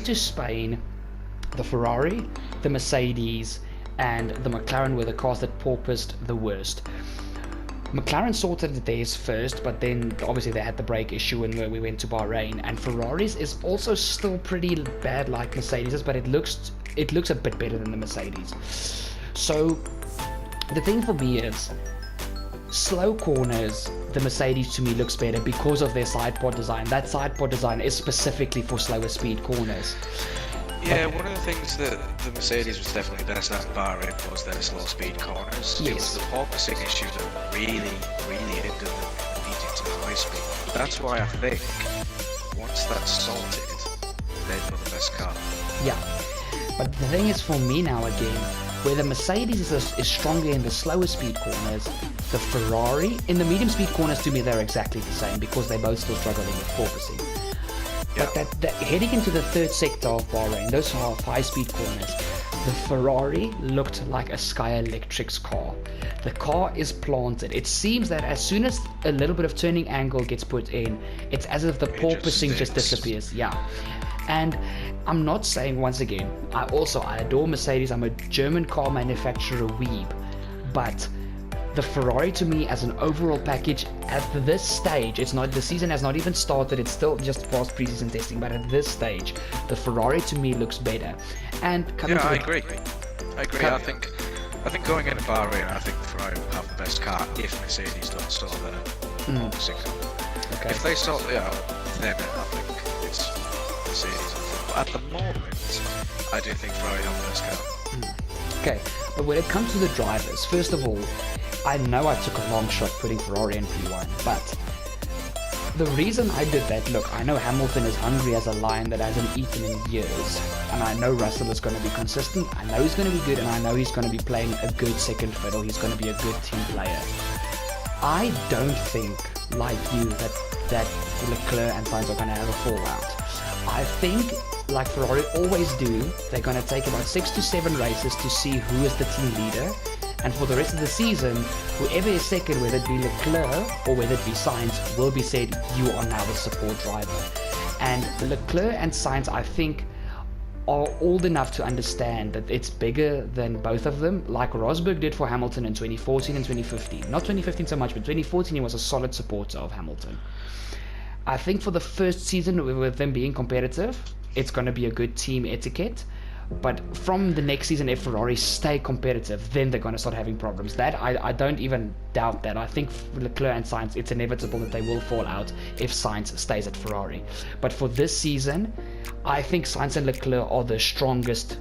into Spain, the Ferrari, the Mercedes, and the McLaren were the cars that porpoised the worst. McLaren sorted theirs first, but then obviously they had the brake issue when we went to Bahrain. And Ferraris is also still pretty bad like Mercedes, but it looks a bit better than the Mercedes. So the thing for me is, slow corners, the Mercedes to me looks better because of their side pod design. That side pod design is specifically for slower speed corners. Yeah, one of the things that the Mercedes was definitely best at in Bahrain was their slow speed corners. Yes. It was the porpoising issue that really hindered them in beating to the high speed. That's why I think once that's sorted, they've got the best car. Yeah, but the thing is for me now again, where the Mercedes is stronger in the slower speed corners, the Ferrari, in the medium speed corners to me they're exactly the same because they're both still struggling with porpoising. But that heading into the third sector of Bahrain, those high speed corners, the Ferrari looked like a Sky Electric's car. The car is planted. It seems that as soon as a little bit of turning angle gets put in, it's as if the porpoising just disappears. Yeah. And I'm not saying, once again, I adore Mercedes. I'm a German car manufacturer weeb, but the Ferrari to me as an overall package at this stage, the season has not even started, it's still just past preseason testing, but at this stage the Ferrari to me looks better. And I agree. I think going into Bahrain, I think the Ferrari will have the best car if Mercedes don't sort their porpoising. Okay. If they sort it out, then I think it's Mercedes. But at the moment, I do think Ferrari have the best car. Okay, but when it comes to the drivers, first of all, I know I took a long shot putting Ferrari in P1, but the reason I did that, look, I know Hamilton is hungry as a lion that hasn't eaten in years, and I know Russell is going to be consistent, I know he's going to be good, and I know he's going to be playing a good second fiddle, he's going to be a good team player. I don't think, like you, that Leclerc and Sainz are going to have a fallout. I think, like Ferrari always do, they're going to take about 6 to 7 races to see who is the team leader. And for the rest of the season, whoever is second, whether it be Leclerc or whether it be Sainz, will be said, you are now the support driver. And Leclerc and Sainz, I think, are old enough to understand that it's bigger than both of them, like Rosberg did for Hamilton in 2014 and 2015. Not 2015 so much, but 2014 he was a solid supporter of Hamilton. I think for the first season, with them being competitive, it's going to be a good team etiquette. But from the next season, if Ferrari stay competitive, then they're going to start having problems. That I don't even doubt that. I think Leclerc and Sainz, it's inevitable that they will fall out if Sainz stays at Ferrari. But for this season, I think Sainz and Leclerc are the strongest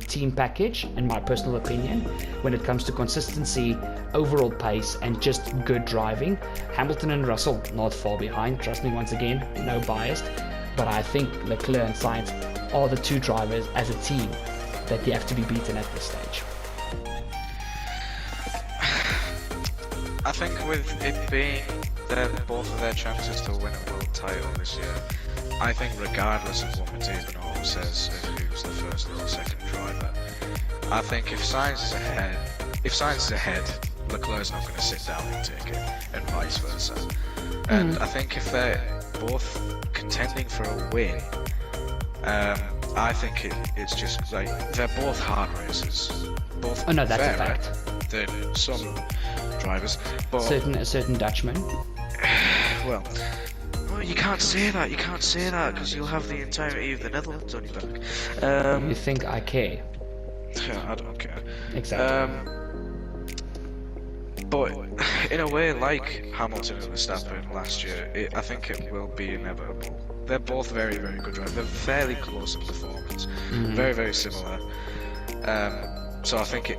team package, in my personal opinion, when it comes to consistency, overall pace, and just good driving. Hamilton and Russell not far behind. Trust me, once again, no biased. But I think Leclerc and Sainz are the two drivers as a team that they have to be beaten at this stage. I think with it being both of their chances to win a world title this year, I think regardless of what Matteo Binotto says of who's the first or the second driver, I think if Sainz is ahead, Leclerc's not going to sit down and take it, and vice versa. And I think if they're both contending for a win, I think it's just like they're both hard racers. Both that's a fairer fact. Than some drivers, but a certain Dutchman. well, you can't say that. You can't say that because you'll have the entirety of the Netherlands on your back. You think I care? Yeah, I don't care. Exactly. But in a way, like Hamilton and Verstappen last year, I think it will be inevitable. They're both very, very good drivers. They're fairly close in performance, very, very similar. So I think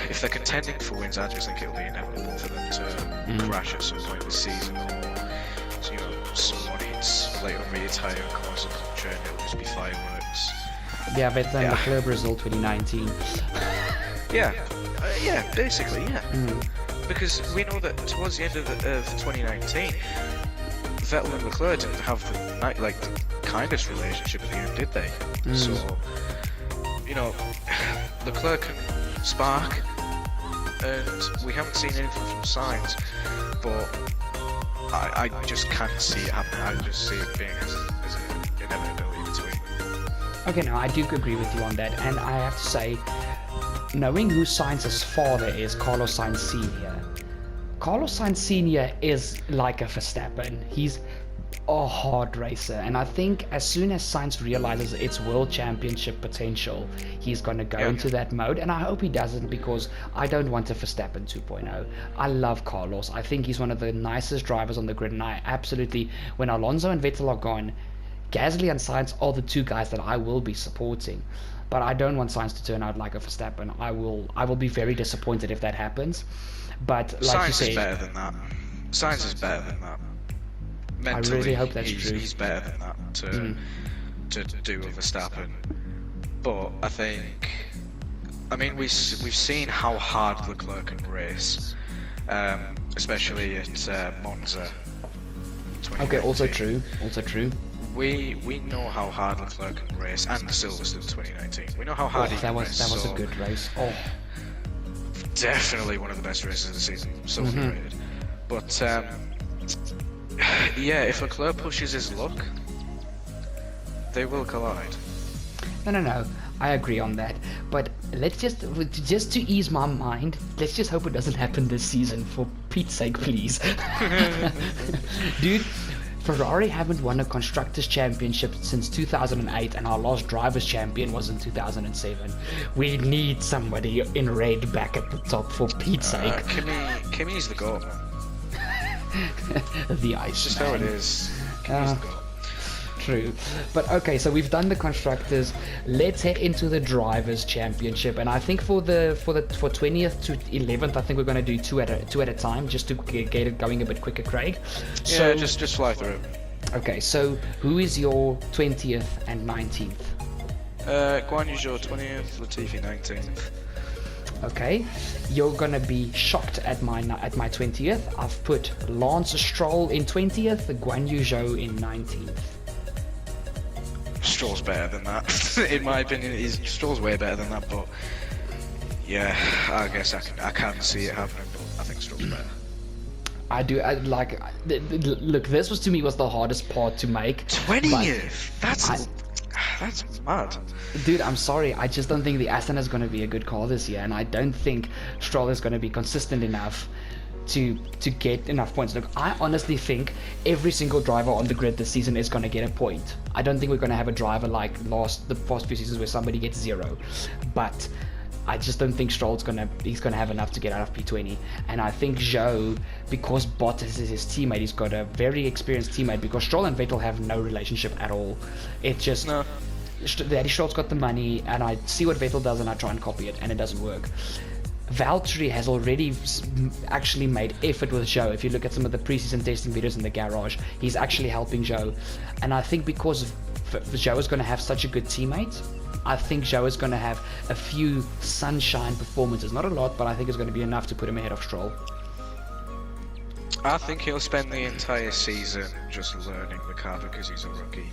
if they're contending for wins, I just think it'll be inevitable for them to crash at some point this season, or someone hits like a retire and cause a puncture, and it'll just be fireworks. Yeah, better than Leclerc Brazil 2019. Yeah, basically, yeah. Because we know that towards the end of 2019, Vettel and Leclerc didn't have the kindest relationship at the end, did they? So, Leclerc can spark, and we haven't seen anything from Sainz, but I just can't see it happening. I just see it being as an inevitability between them. Okay, no, I do agree with you on that, and I have to say, knowing who Sainz's father is, Carlos Sainz Sr. Carlos Sainz Sr. is like a Verstappen. He's a hard racer, and I think as soon as Sainz realizes its world championship potential, he's going to go into that mode, and I hope he doesn't, because I don't want a Verstappen 2.0. I love Carlos. I think he's one of the nicest drivers on the grid, and I absolutely, when Alonso and Vettel are gone, Gasly and Sainz are the two guys that I will be supporting. But I don't want Sainz to turn out like a Verstappen. I will be very disappointed if that happens. But like Sainz you said, is better than that. Sainz is better than that. Mentally, I really hope that's true. He's better than that to do with Verstappen. But I think, I mean, we've seen how hard Leclerc can race, especially at Monza. Okay, also true. We know how hard Leclerc can race, and Silverstone 2019. We know how hard he can race. That was a good race. Oh, definitely one of the best races of the season. So underrated. But yeah, if Leclerc pushes his luck, they will collide. No. I agree on that. But let's just to ease my mind, let's just hope it doesn't happen this season. For Pete's sake, please, dude. Ferrari haven't won a Constructors' Championship since 2008, and our last Drivers' Champion was in 2007. We need somebody in red back at the top, for Pete's sake. Kimi's the goat. The ice. Just how it is. Kimi's the goat. True. But okay, so we've done the Constructors. Let's head into the Drivers' Championship, and I think for 20th to 11th, I think we're going to do two at a time, just to get it going a bit quicker, Craig. So, yeah, just fly through. Okay, so who is your 20th and 19th? Guan Yu Zhou 20th, Latifi 19th. Okay, you're gonna be shocked at my 20th. I've put Lance Stroll in 20th, Guan Yu Zhou in 19th. Stroll's better than that. In my opinion, Stroll's way better than that, but yeah, I guess I can see it happening, but I think Stroll's better. I do. Look, this was to me was the hardest part to make. 20th? That's mad. Dude, I'm sorry. I just don't think the Aston is going to be a good car this year, and I don't think Stroll is going to be consistent enough to get enough points. Look, I honestly think every single driver on the grid this season is going to get a point. I don't think we're going to have a driver like the past few seasons where somebody gets 0. But I just don't think Stroll's he's gonna have enough to get out of P20. And I think Zhou, because Bottas is his teammate, he's got a very experienced teammate, because Stroll and Vettel have no relationship at all. It's just Daddy Stroll's got the money, and I see what Vettel does and I try and copy it, and it doesn't work. Valtteri has already actually made effort with Zhou. If you look at some of the preseason testing videos in the garage, he's actually helping Zhou. And I think because Zhou is going to have such a good teammate, I think Zhou is going to have a few sunshine performances. Not a lot, but I think it's going to be enough to put him ahead of Stroll. I think he'll spend the entire season just learning the car because he's a rookie.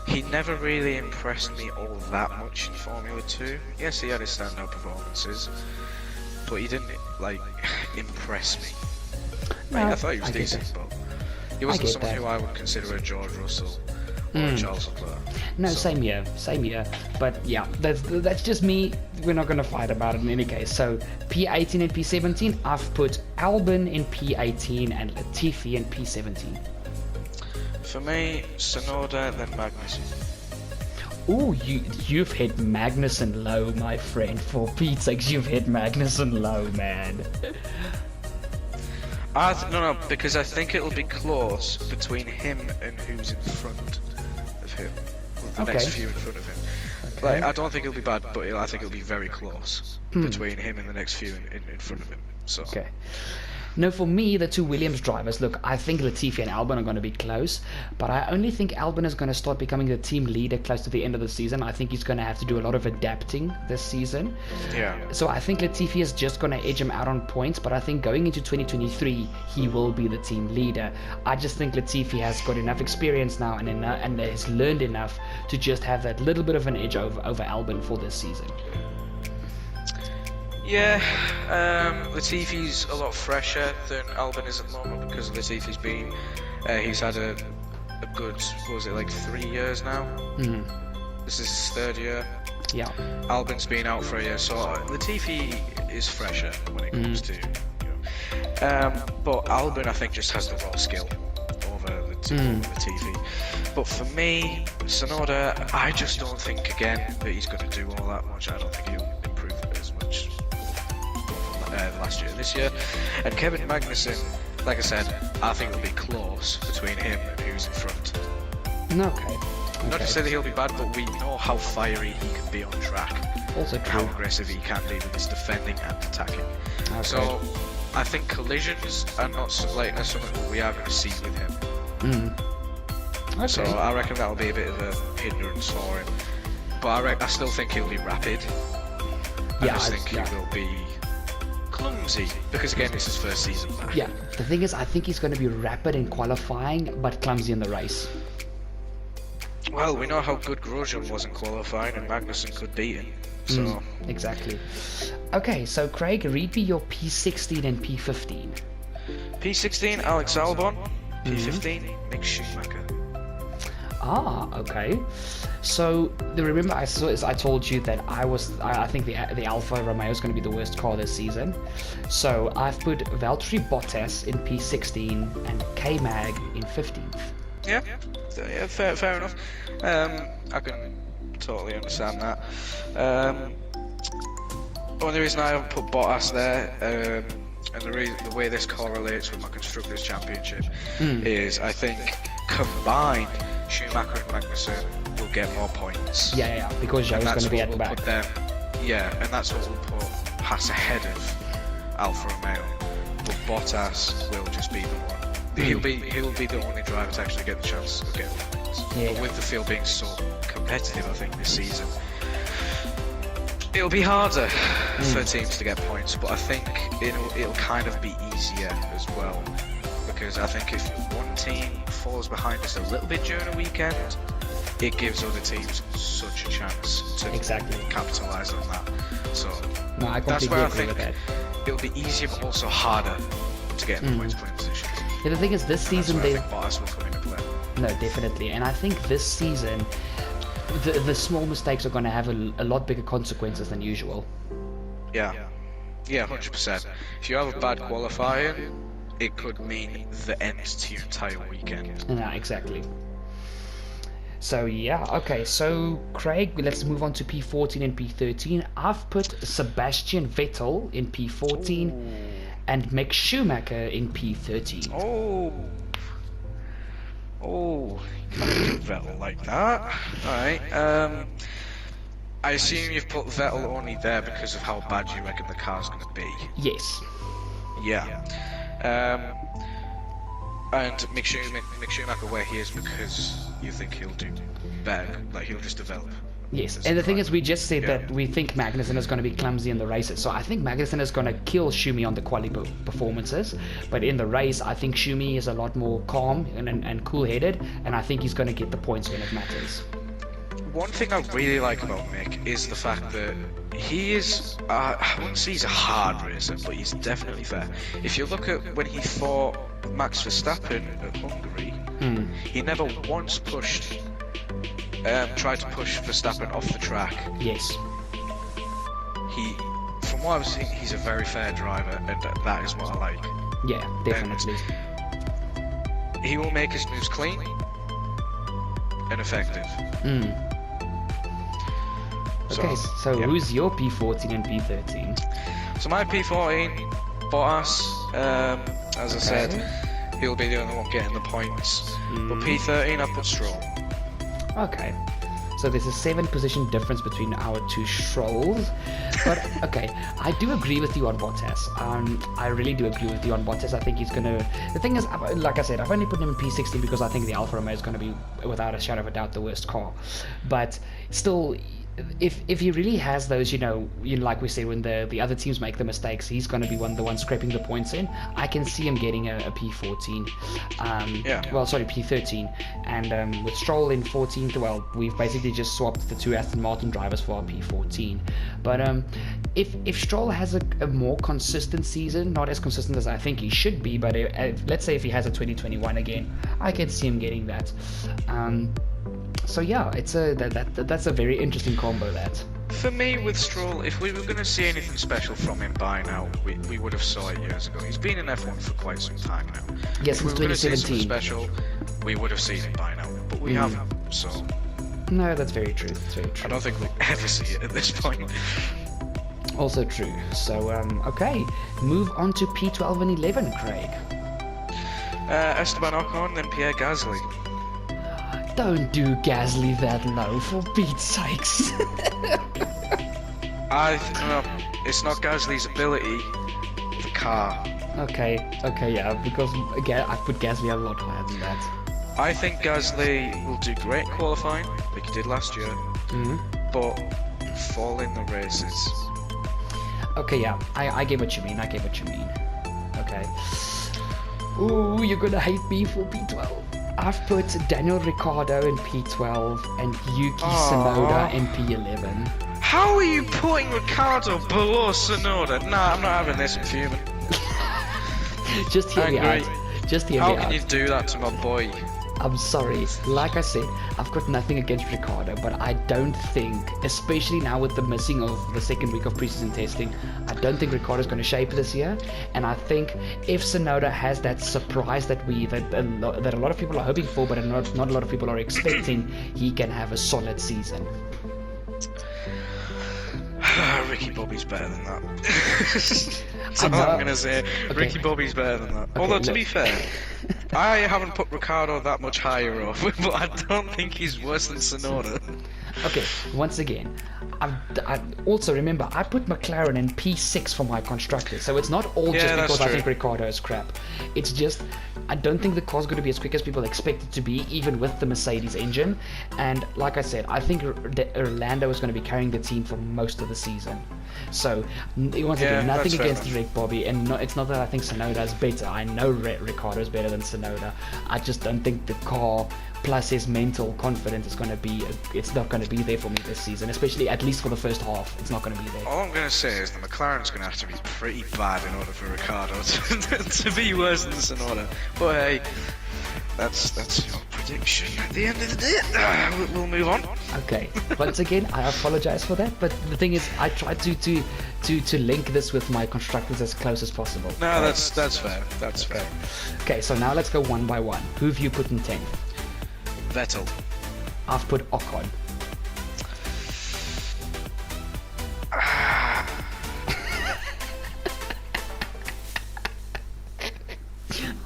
He never really impressed me all that much in Formula 2. Yes, he had his standout performances, but he didn't impress me. I thought he was decent, but he wasn't someone who I would consider a George Russell or a Charles Leclerc. No, same here. But yeah, that's just me. We're not going to fight about it in any case. So P18 and P17, I've put Albon in P18 and Latifi in P17. For me, Tsunoda, then Magnussen. Ooh, you've hit Magnussen low, my friend. For Pete's sake, you've hit Magnussen low, man. No, because I think it'll be close between him and who's in front of him. The next few in front of him. Okay. I don't think it'll be bad, but I think it'll be very close between him and the next few in front of him. So. Okay. No, for me, the two Williams drivers, look, I think Latifi and Albon are going to be close, but I only think Albon is going to start becoming the team leader close to the end of the season. I think he's going to have to do a lot of adapting this season. Yeah. So I think Latifi is just going to edge him out on points, but I think going into 2023, he will be the team leader. I just think Latifi has got enough experience now and has learned enough to just have that little bit of an edge over Albon for this season. Yeah, Latifi's a lot fresher than Albon is at the moment because Latifi's he's had a good, 3 years now? This is his third year. Yeah. Albin's been out for a year, so Latifi is fresher when it comes to, but Albin I think just has the raw skill over Latifi. But for me, Tsunoda, I just don't think again that he's going to do all that much. I don't think he'll improve as much from last year, this year. And Kevin Magnussen, like I said, I think it'll be close between him and who's in front. Okay. Not to say that he'll be bad, but we know how fiery he can be on track. Also true. How aggressive he can be with his defending and attacking. Okay. So I think collisions are not something that we are going to see with him. Okay. So I reckon that'll be a bit of a hindrance for him. But I still think he'll be rapid. I just think he will be clumsy, because again, it's his first season back. Yeah, the thing is, I think he's going to be rapid in qualifying, but clumsy in the race. Well, we know how good Grosjean was in qualifying, and Magnussen could beat him. So exactly. Okay, so Craig, read me your P16 and P15. P16, Alex Albon. P15, Mick Schumacher. Ah, okay. So remember, I told you that I think the Alfa Romeo is going to be the worst car this season. So I've put Valtteri Bottas in P16 and K-Mag in 15th. Yeah, fair enough. I can totally understand that. Only reason I haven't put Bottas there, and the way this correlates with my Constructors Championship, is I think combined Schumacher and Magnussen will get more points. Yeah, because Joe's going to be at the back. And that's what will put Haas ahead of Alfa Romeo. But Bottas will just be the one. He'll be the only driver to actually get the chance of getting points. But with the field being so competitive, I think this season, it'll be harder for teams to get points. But I think it'll kind of be easier as well, because I think if one team falls behind us a little bit during a weekend, it gives other teams such a chance to capitalise on that. So no, I that's where I agree think with that. It'll be easier but also harder to get in the points playing position. Yeah, the thing is, this season I think Bottas will come into play. No, definitely, and I think this season the small mistakes are going to have a lot bigger consequences than usual. Yeah, 100%. If you have a bad qualifying, it could mean the end to your entire weekend. Yeah, exactly. So yeah, okay, so Craig, let's move on to P14 and P13. I've put Sebastian Vettel in P14 and Mick Schumacher in P13. Oh, you can't do Vettel like that. Alright, I assume you've put Vettel only there because of how bad you reckon the car's going to be. Yes. Yeah. And Mick Schumacher where he is because you think he'll do better, like he'll just develop. Yes, and the thing is, we just said that we think Magnussen is going to be clumsy in the races. So I think Magnussen is going to kill Schumi on the quali performances. But in the race, I think Schumi is a lot more calm and cool-headed. And I think he's going to get the points when it matters. One thing I really like about Mick is the fact that he is, I wouldn't say he's a hard racer, but he's definitely fair. If you look at when he fought Max Verstappen at Hungary, he never once tried to push Verstappen off the track. Yes. From what I was seeing, he's a very fair driver, and that is what I like. Yeah, definitely. And he will make his moves clean and effective. Okay, so who's your P14 and P13? So my P14, Bottas, as I said, he'll be the only one getting the points. But P13, I put Stroll. Okay, so there's a 7-position difference between our two Strolls. But okay, I do agree with you on Bottas. I really do agree with you on Bottas. I think he's going to... The thing is, like I said, I've only put him in P16 because I think the Alfa Romeo is going to be, without a shadow of a doubt, the worst car. But still... If he really has those, like we say, when the other teams make the mistakes, he's going to be the one scraping the points in. I can see him getting a P14. Well, sorry, P13. And with Stroll in 14th, well, we've basically just swapped the two Aston Martin drivers for our P14. But if Stroll has a more consistent season, not as consistent as I think he should be, but let's say if he has a 2021 again, I can see him getting that. So yeah, it's that's a very interesting combo. That. For me, with Stroll, if we were going to see anything special from him by now, we would have saw it years ago. He's been in F1 for quite some time now. Yes, if we since were going to see 2017. something special, we would have seen it by now, but we haven't. So No, that's very true. That's very true. I don't think we'll ever see it at this point. Also true. So okay, move on to P12 and 11, Craig. Esteban Ocon, then Pierre Gasly. Don't do Gasly that low, for Pete's sakes. No, it's not Gasly's ability, the car. Okay, yeah, because again, I put Gasly a lot higher than that. I think Gasly will do great in qualifying, like he did last year, but fall in the races. Okay, yeah, I get what you mean. Okay. Ooh, you're gonna hate me for P12. I've put Daniel Ricciardo in P12 and Yuki Tsunoda in P11. How are you putting Ricciardo below Tsunoda? Nah, I'm not having this, I'm fuming. Just hear me out. Just hear me out. How can you do that to my boy? I'm sorry. Like I said, I've got nothing against Ricciardo, but I don't think, especially now with the missing of the second week of preseason testing, I don't think Ricciardo's going to shape this year. And I think if Tsunoda has that surprise that a lot of people are hoping for, but not a lot of people are expecting, he can have a solid season. Ricky Bobby's better than that. That's all I'm going to say. Okay. Ricky Bobby's better than that. Okay, although, to be fair, I haven't put Ricciardo that much higher up, but I don't think he's worse than Tsunoda. Okay, once again, I also remember I put McLaren in P6 for my Constructors, so it's not all just because I think Ricciardo is crap. It's just I don't think the car's going to be as quick as people expect it to be, even with the Mercedes engine. And like I said, I think Orlando is going to be carrying the team for most of the season. So once again, nothing against Rick Bobby, and it's not that I think Tsunoda is better. I know Ricciardo is better than Tsunoda. I just don't think the car plus his mental confidence is going to be, it's not going to be there for me this season, especially at least for the first half. It's not going to be there. All I'm going to say is the McLaren's going to have to be pretty bad in order for Ricciardo to be worse than Tsunoda. But hey, that's your prediction at the end of the day. We'll move on. Okay, once again, I apologize for that, but the thing is, I tried to link this with my Constructors as close as possible. No, that's fair. That's fair. Okay, so now let's go one by one. Who have you put in 10th? Vettel. I've put Ocon.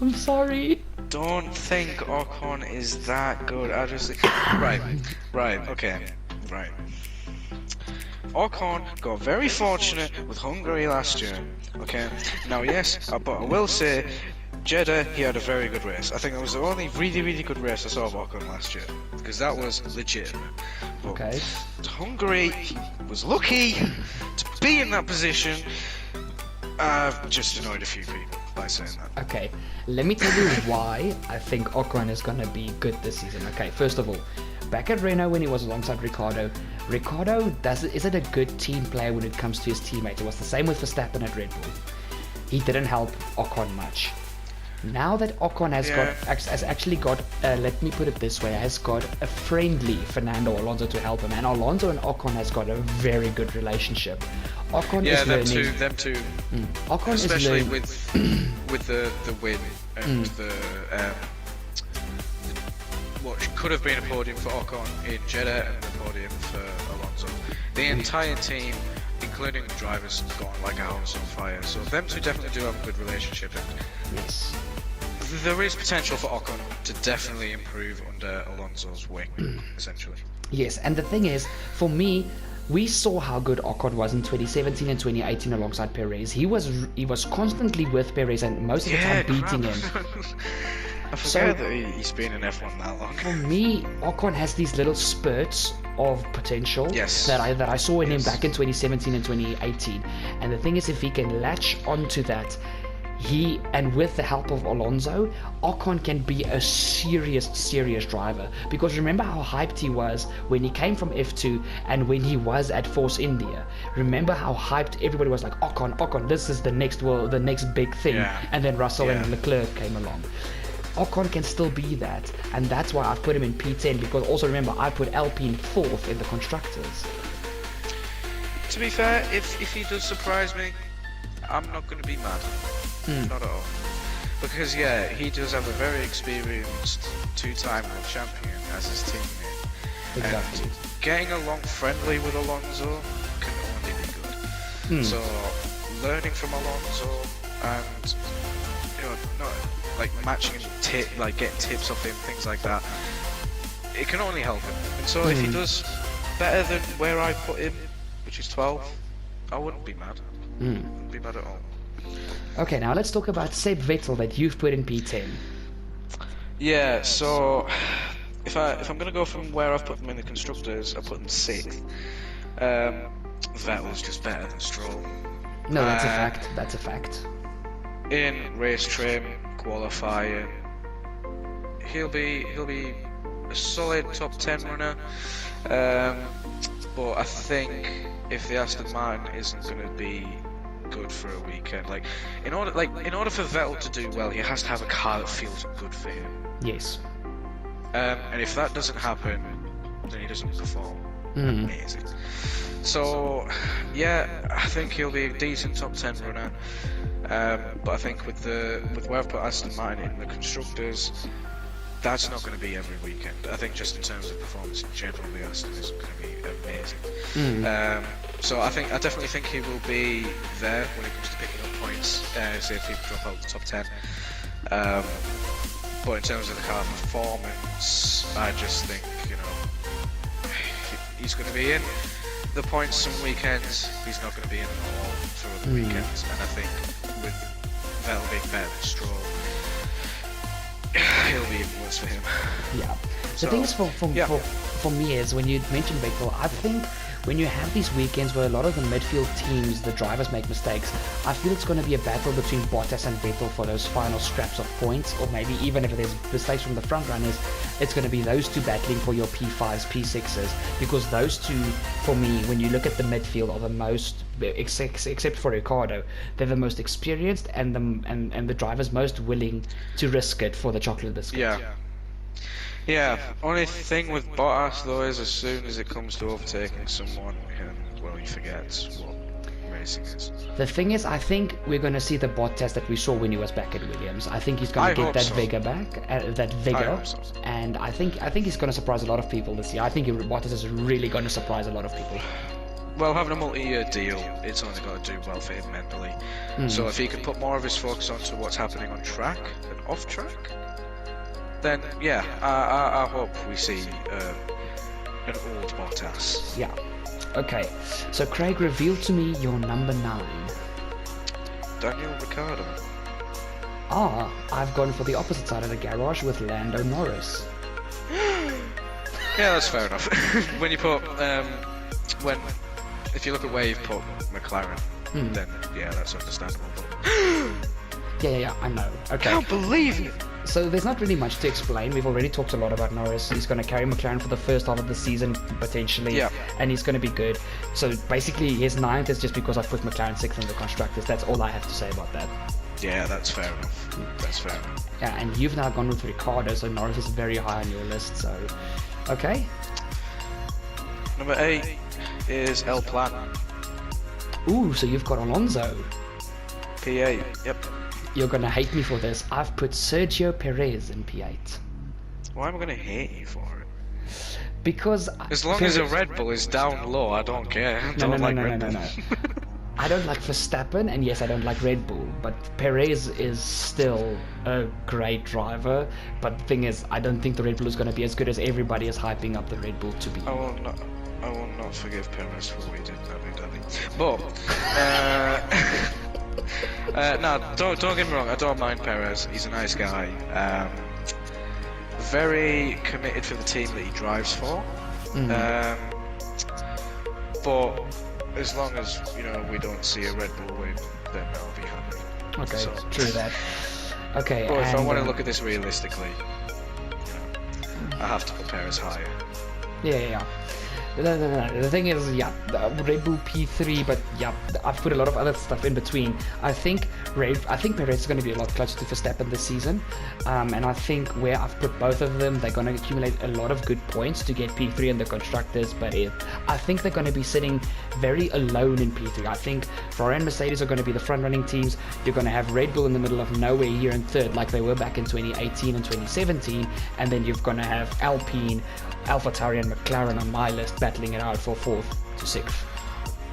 I'm sorry. Don't think Ocon is that good. I just right, okay, right. Ocon got very fortunate with Hungary last year. Okay, now yes, but I will say, Jeddah, he had a very good race. I think it was the only really good race I saw of Ocon last year, because that was legit. But okay. Hungary, he was lucky to be in that position. I've just annoyed a few people by saying that. Okay, let me tell you why I think Ocon is going to be good this season. Okay, first of all, back at Renault when he was alongside Ricciardo isn't a good team player when it comes to his teammates. It was the same with Verstappen at Red Bull. He didn't help Ocon much. Now that Ocon has actually got, let me put it this way, has got a friendly Fernando Alonso to help him, and Alonso and Ocon has got a very good relationship. Ocon is learning. them two. Ocon especially is with the win and the what could have been a podium for Ocon in Jeddah and the podium for Alonso. The entire team, including the drivers, gone like a house on fire. So them two definitely do have a good relationship. And yes. There is potential for Ocon to definitely improve under Alonso's wing, essentially. Yes, and the thing is, for me, we saw how good Ocon was in 2017 and 2018 alongside Perez. He was constantly with Perez and most of the time beating him. I forget that he's been in F1 that long. For me, Ocon has these little spurts of potential that I saw in him back in 2017 and 2018. And the thing is, if he can latch onto that, and with the help of Alonso, Ocon can be a serious driver. Because remember how hyped he was when he came from F2 and when he was at Force India. Remember how hyped everybody was, like, Ocon, this is the next big thing. And then Russell and Leclerc came along. Ocon can still be that, and that's why I've put him in P10, because also remember, I put Alpine 4th in the Constructors. To be fair, if he does surprise me, I'm not going to be mad. Not at all. Because yeah, he does have a very experienced two-time world champion as his teammate. Exactly. And getting along friendly with Alonso can only be good. So learning from Alonso and not like matching him, like getting tips off him, things like that, it can only help him. And so if he does better than where I put him, which is 12, I wouldn't be mad. Wouldn't be mad at all. Okay, now let's talk about Seb Vettel that you've put in P10. Yeah, so if I'm gonna go from where I've put them in the Constructors, I put them 6th. Vettel's just better than Stroll. No, that's a fact. That's a fact. In race trim, qualifying, he'll be a solid top 10 runner. But I think if the Aston Martin isn't gonna be good for a weekend, like in order for Vettel to do well, he has to have a car that feels good for him. Yes. And if that doesn't happen, then he doesn't perform amazing. So yeah, I think he'll be a decent top 10 runner. But I think with where I've put Aston Martin in the Constructors, that's not going to be every weekend. I think just in terms of performance in general, the Aston is going to be amazing. So I definitely think he will be there when it comes to picking up points. Say if people drop out the top 10. But in terms of the car performance, I just think he's going to be in the points some weekends. He's not going to be in them all for other weekends. And I think with Vettel being better than Stroll, he'll be even worse for him. Yeah. The thing is for me is when you mention Vettel, I think when you have these weekends where a lot of the midfield teams, the drivers make mistakes, I feel it's going to be a battle between Bottas and Vettel for those final scraps of points, or maybe even if there's mistakes from the front runners, it's going to be those two battling for your P5s, P6s, because those two, for me, when you look at the midfield, are the most, except for Ricardo, they're the most experienced and the drivers most willing to risk it for the chocolate biscuit. Yeah, only thing with Bottas though is as soon as it comes to overtaking someone, he forgets what racing is. The thing is, I think we're going to see the Bottas that we saw when he was back at Williams. I think he's going to get that vigor back, and I think he's going to surprise a lot of people this year. I think Bottas is really going to surprise a lot of people. Well, having a multi-year deal, it's only got to do well for him mentally. So if he can put more of his focus onto what's happening on track and off track, then yeah, I hope we see an old Bottas. Yeah. Okay. So Craig, reveal to me your number 9. Daniel Ricciardo. I've gone for the opposite side of the garage with Lando Norris. Yeah, that's fair enough. When you put if you look at where you've put McLaren, then yeah, that's understandable. Yeah, I know. Okay. I can't believe it. So there's not really much to explain. We've already talked a lot about Norris. He's going to carry McLaren for the first half of the season, potentially, and he's going to be good. So basically, his 9th is just because I've put McLaren 6th in the Constructors. That's all I have to say about that. Yeah, that's fair enough. That's fair enough. Yeah, and you've now gone with Ricciardo, so Norris is very high on your list, so... Okay. Number 8 is El Plan. Ooh, so you've got Alonso. P8, yep. You're gonna hate me for this. I've put Sergio Perez in P8. Why am I gonna hate you for it? Because as long as a Red Bull is down low, I don't care. No. I don't like Verstappen, and yes, I don't like Red Bull, but Perez is still a great driver. But the thing is, I don't think the Red Bull is gonna be as good as everybody is hyping up the Red Bull to be. I will not forgive Perez for what he did in Abu Dhabi. But no, don't get me wrong, I don't mind Perez, he's a nice guy. Very committed for the team that he drives for. But as long as, we don't see a Red Bull win, then I'll be happy. Okay, so, true that. Okay, but if I want to look at this realistically, I have to put Perez higher. Yeah. No. The thing is, yeah, Red Bull P3, but yeah, I've put a lot of other stuff in between. I think Perez is going to be a lot closer to Verstappen this season, and I think where I've put both of them, they're going to accumulate a lot of good points to get P3 in the Constructors, but I think they're going to be sitting very alone in P3. I think Ferrari and Mercedes are going to be the front-running teams. You're going to have Red Bull in the middle of nowhere here in third, like they were back in 2018 and 2017, and then you're going to have Alpine, AlphaTauri and McLaren on my list battling it out for 4th to 6th.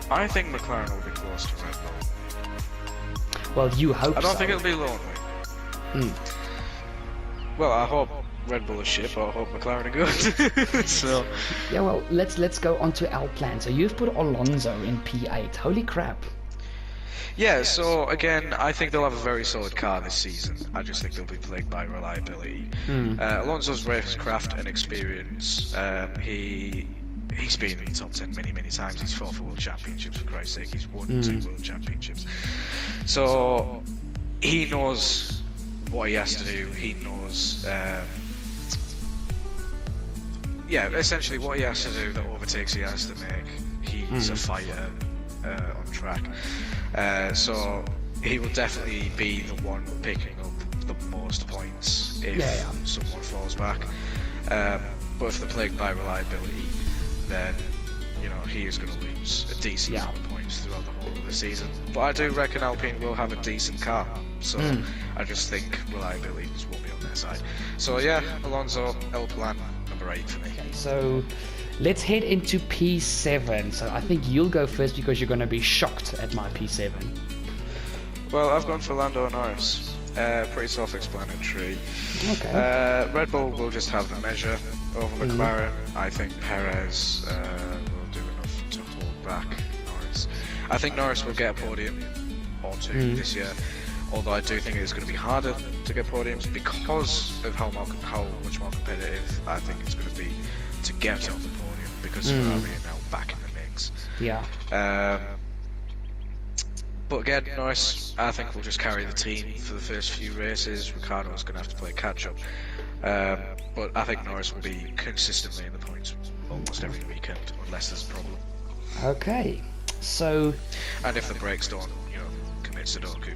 I think McLaren will be close to Red Bull. Well, you hope so. I don't think it'll be lonely. Well, I hope Red Bull is shit, but I hope McLaren are good. So yeah, well, let's go on to our plan. So you've put Alonso in P8. Holy crap. yeah, so again, I think they'll have a very solid car this season. I just think they'll be plagued by reliability. Alonso's racecraft and experience, he's been in the top 10 many times. He's fought for world championships, for Christ's sake. He's won 2 world championships. So he knows what he has to do. He knows, essentially what he has to do, the overtakes he has to make. He's a fighter on track. So he will definitely be the one picking up the most points if someone falls back. But if they're plagued by reliability, then he is going to lose a decent amount of points throughout the whole of the season. But I do reckon Alpine will have a decent car, so I just think reliability just won't be on their side. So yeah, Alonso, El Plan, number 8 for me. Okay, so let's head into P7. So I think you'll go first because you're going to be shocked at my P7. Well, I've gone for Lando Norris. Pretty self-explanatory. Okay. Red Bull will just have the measure over McLaren. I think Perez will do enough to hold back Norris. I think Norris will get a podium or 2 this year, although I do think it's going to be harder to get podiums because of how much more competitive I think it's going to be to get on the podium, because Ferrari are now back in the mix. Yeah. But again, Norris, I think, will just carry the team for the first few races. Ricciardo's going to have to play catch-up. But I think Norris will be consistently in the points almost every weekend, unless there's a problem. Okay, so... And if the brakes don't, commit Sudoku.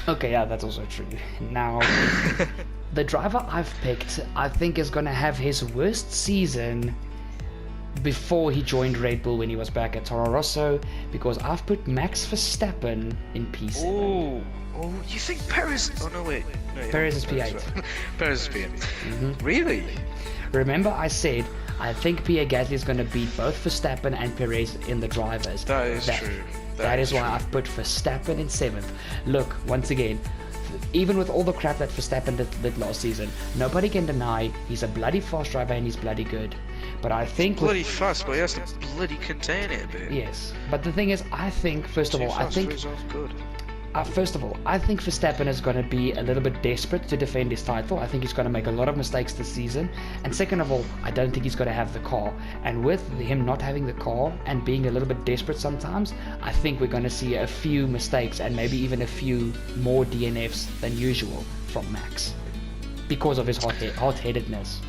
Okay, yeah, that's also true. Now, the driver I've picked, I think, is going to have his worst season before he joined Red Bull when he was back at Toro Rosso, because I've put Max Verstappen in P7. Oh, you think Perez... Oh, no, wait. No, Perez is P8. Perez is P8. Really? Remember I said, I think Pierre Gasly is going to beat both Verstappen and Perez in the drivers. That is true. That is why I've put Verstappen in 7th. Look, once again, even with all the crap that Verstappen did last season, nobody can deny he's a bloody fast driver and he's bloody good. But I think bloody fast, but he has to bloody contain it a bit. Yes, but the thing is, I think first of all, I think Verstappen is going to be a little bit desperate to defend his title. I think he's going to make a lot of mistakes this season. And second of all, I don't think he's going to have the car. And with him not having the car and being a little bit desperate sometimes, I think we're going to see a few mistakes and maybe even a few more DNFs than usual from Max because of his hot-headedness.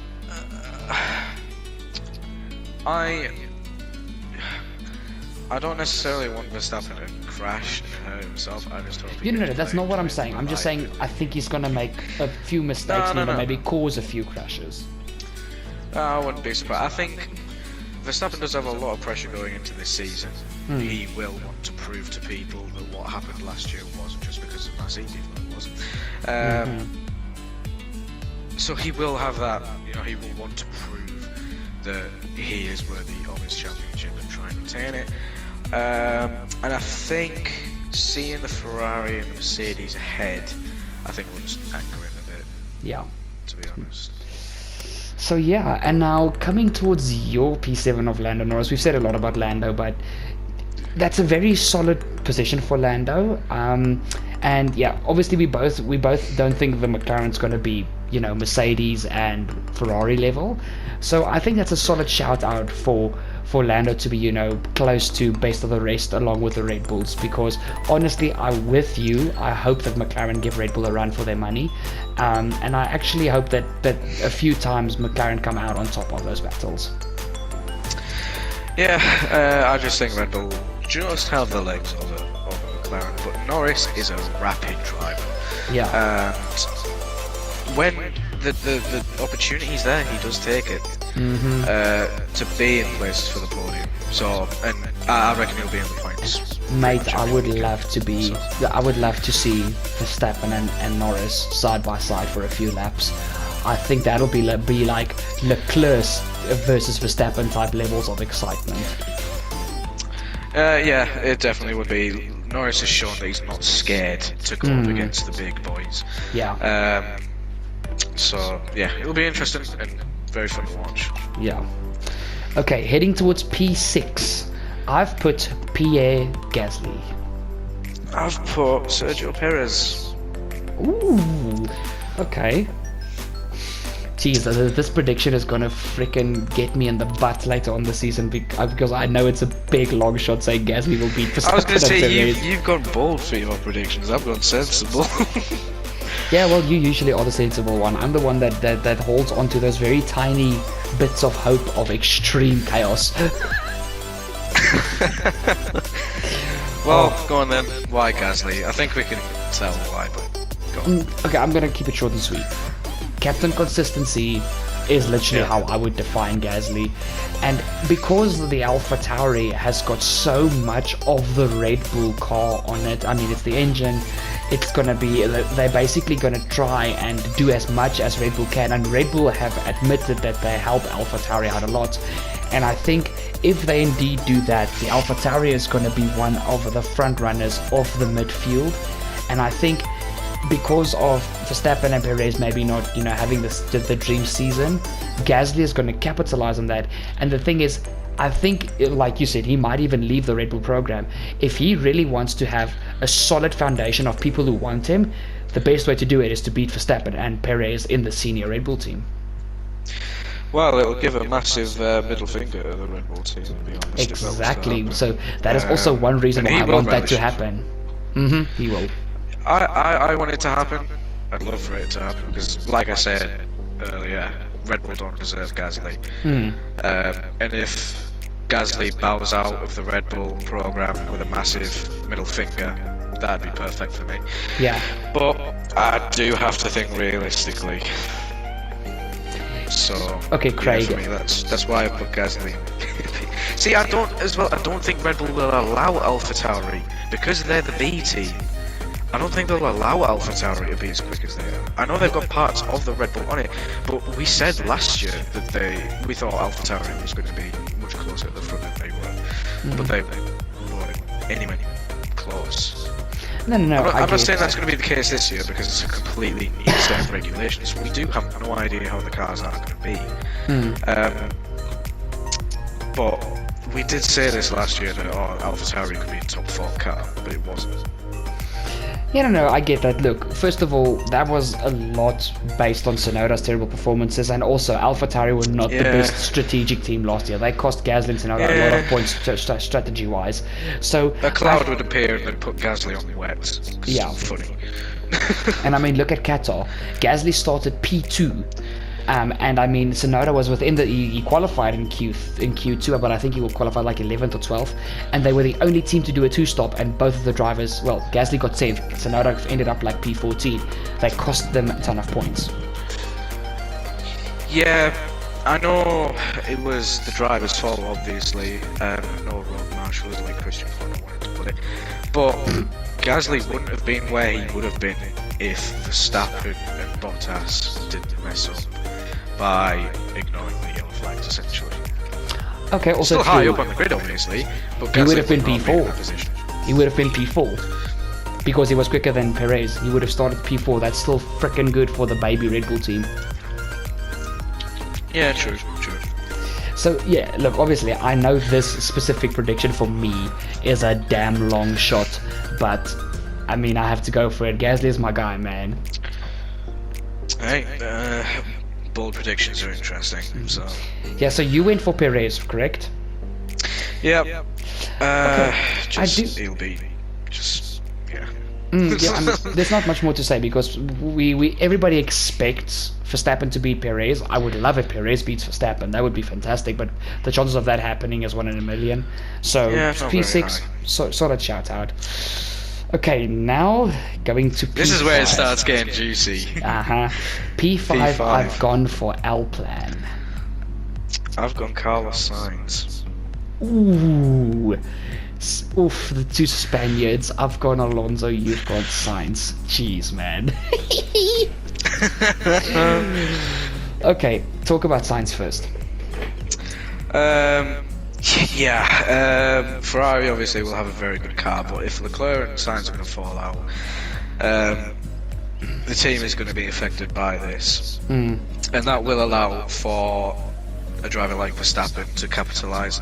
I don't necessarily want Verstappen to crash and hurt himself. I just hope no, that's not what I'm saying. I'm just saying I think he's going to make a few mistakes and maybe cause a few crashes. I wouldn't be surprised. I think Verstappen does have a lot of pressure going into this season. He will want to prove to people that what happened last year wasn't just because of Mercedes, it wasn't. So he will have that, he will want to prove that he is worthy of his championship and try and retain it. And I think seeing the Ferrari and the Mercedes ahead, I think will just anger him a bit. Yeah. To be honest. So yeah, and now coming towards your P7 of Lando Norris, we've said a lot about Lando, but that's a very solid position for Lando. And yeah, obviously we both don't think the McLaren's going to be, Mercedes and Ferrari level. So I think that's a solid shout out for Lando to be, close to best of the rest along with the Red Bulls, because honestly, I'm with you. I hope that McLaren give Red Bull a run for their money. And I actually hope that a few times McLaren come out on top of those battles. Yeah, I just think Red Bull just have the legs over McLaren, but Norris is a rapid driver. Yeah. And when the opportunity's there, he does take it to be in places for the podium. So, and I reckon he'll be in the points. Mate, I would love to see Verstappen and Norris side by side for a few laps. I think that'll be like Leclerc versus Verstappen type levels of excitement. Yeah, it definitely would be. Norris has shown that he's not scared to go up against the big boys. Yeah. So yeah, it'll be interesting and very fun to watch. Yeah. Okay, heading towards P6. I've put Pierre Gasly. I've put Sergio Perez. Ooh. Okay. Jeez, this prediction is gonna freaking get me in the butt later on the season because I know it's a big long shot saying Gasly will beat Verstappen. I was gonna say you've gone bold for your predictions. I've gone sensible. Yeah, well, you usually are the sensible one. I'm the one that holds on to those very tiny bits of hope of extreme chaos. Well, go on then. Why Gasly? I think we can tell why, but go on. Okay, I'm gonna keep it short and sweet. Captain Consistency is literally how I would define Gasly, and because the AlphaTauri has got so much of the Red Bull car on it, I mean, it's the engine, it's gonna be, they're basically gonna try and do as much as Red Bull can, and Red Bull have admitted that they help AlphaTauri out a lot, and I think if they indeed do that, the AlphaTauri is gonna be one of the front runners of the midfield, and I think because of Verstappen and Perez maybe not, having the dream season, Gasly is going to capitalize on that. And the thing is, I think, like you said, he might even leave the Red Bull program. If he really wants to have a solid foundation of people who want him, the best way to do it is to beat Verstappen and Perez in the senior Red Bull team. Well, it'll give a massive middle finger to the Red Bull team, to be honest. Exactly. So that is also one reason why I want that to happen. He will. I want it to happen. I'd love for it to happen because, like I said earlier, Red Bull don't deserve Gasly. And if Gasly bows out of the Red Bull program with a massive middle finger, that'd be perfect for me. Yeah. But I do have to think realistically. So okay, Craig. Yeah, for me, that's why I put Gasly. See, I don't think Red Bull will allow AlphaTauri because they're the B team. I don't think they'll allow AlphaTauri to be as quick as they are. I know they've got parts of the Red Bull on it, but we said last year that we thought AlphaTauri was going to be much closer at the front than they were, but they weren't anywhere close. No. I'm not saying that's going to be the case this year because it's a completely new set of regulations. We do have no idea how the cars are going to be. But we did say this last year that AlphaTauri could be a top 4 car, but it wasn't. Yeah, no, I get that. Look, first of all, that was a lot based on Tsunoda's terrible performances, and also AlphaTauri were not the best strategic team last year. They cost Gasly and Tsunoda a lot of points strategy-wise. So a cloud would appear and then put Gasly on the wet. Yeah. Funny. And I mean, look at Qatar. Gasly started P2. And I mean, Tsunoda was within he qualified in Q2, but I think he will qualify like 11th or 12th, and they were the only team to do a 2-stop, and both of the drivers, well, Gasly got 7th, Tsunoda ended up like P14. They cost them a ton of points. Yeah, I know it was the driver's fault, obviously. No road marshals like Christian Horner wanted to put it, but Gasly wouldn't have been where he would have been if Verstappen and Bottas didn't mess up by ignoring the yellow flags, essentially. Okay, also still high up on the grid, obviously, but he would have been P4. Position. He would have been P4 because he was quicker than Perez. He would have started P4. That's still freaking good for the baby Red Bull team. Yeah, true. So yeah, look, obviously I know this specific prediction for me is a damn long shot, but I mean, I have to go for it. Gasly is my guy, man. Hey, bold predictions are interesting. So yeah, so you went for Perez, correct? Yep. Okay. He'll be just yeah. Yeah, I mean, there's not much more to say because everybody expects Verstappen to beat Perez. I would love if Perez beats Verstappen. That would be fantastic, but the chances of that happening is 1 in a million. So P6, solid shout out. Okay, now going to P5. This is where it starts getting juicy. P5, I've gone for L-Plan. I've gone Carlos Sainz. Ooh. Oof, the two Spaniards. I've gone Alonso, you've got Sainz. Jeez, man. Okay, talk about Sainz first. Ferrari obviously will have a very good car, but if Leclerc and Sainz are going to fall out, the team is going to be affected by this. And that will allow for a driver like Verstappen to capitalise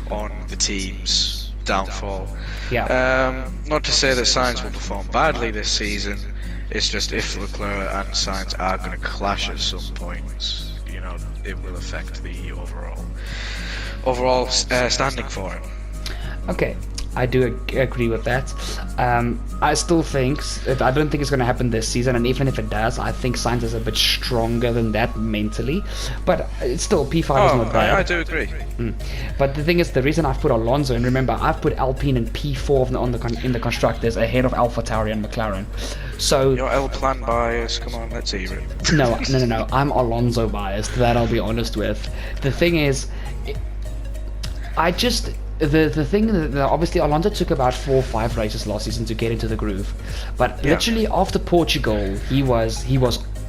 on the team's downfall. Not to say that Sainz will perform badly this season, it's just if Leclerc and Sainz are going to clash at some point, you know, it will affect the overall standing for him. Okay, I do agree with that. I still think, I don't think it's going to happen this season, and even if it does, I think Sainz is a bit stronger than that mentally. But it's still, P5 is not bad. I do agree. But the thing is, the reason I've put Alonso, and remember, I've put Alpine and P4 in the Constructors ahead of AlphaTauri and McLaren. So your L-Plan bias, come on, let's hear it. No, I'm Alonso biased, that I'll be honest with. The thing is, the thing that obviously Alonso took about 4 or 5 races last season to get into the groove, but literally after Portugal he was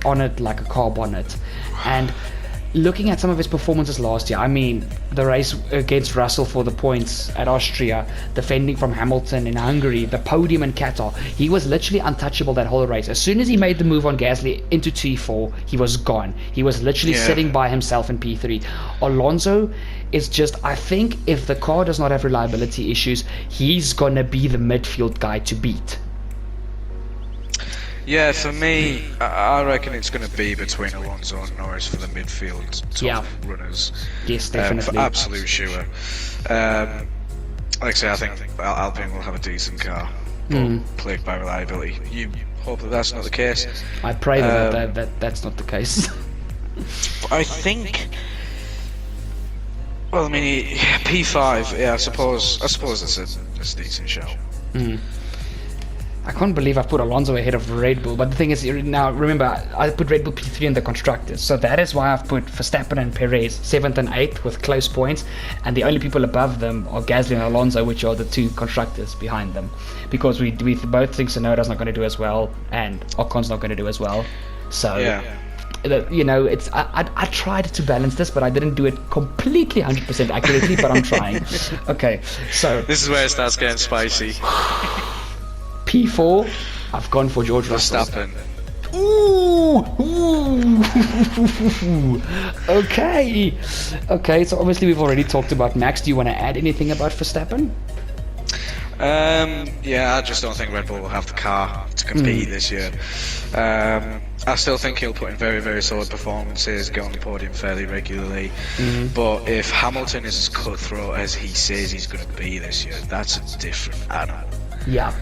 on it like a car bonnet. And looking at some of his performances last year, I mean, the race against Russell for the points at Austria, defending from Hamilton in Hungary, the podium in Qatar, he was literally untouchable that whole race. As soon as he made the move on Gasly into T4, he was gone. He was literally sitting by himself in P3. Alonso is just, I think if the car does not have reliability issues, he's gonna be the midfield guy to beat. Yeah, for me, I reckon it's going to be between Alonso and Norris for the midfield top runners. Yes, definitely. For absolute sure. Like I say, I think Alpine will have a decent car, but plagued by reliability. You hope that that's not the case. I pray that's not the case. I think. Well, I mean, P5. Yeah, I suppose that's a decent shout. I can't believe I put Alonso ahead of Red Bull, but the thing is, now remember, I put Red Bull P3 in the Constructors, so that is why I've put Verstappen and Perez 7th and 8th with close points, and the only people above them are Gasly and Alonso, which are the 2 Constructors behind them, because we both think Tsunoda's not going to do as well, and Ocon's not going to do as well, so you know, it's I tried to balance this, but I didn't do it completely 100% accurately, but I'm trying. Okay, so this is where it starts getting spicy. P4, I've gone for George Russell. Verstappen. Ooh. Okay, so obviously we've already talked about Max. Do you want to add anything about Verstappen? Yeah, I just don't think Red Bull will have the car to compete this year. I still think he'll put in very, very solid performances, get on the podium fairly regularly. But if Hamilton is as cutthroat as he says he's going to be this year, that's a different animal. Yeah,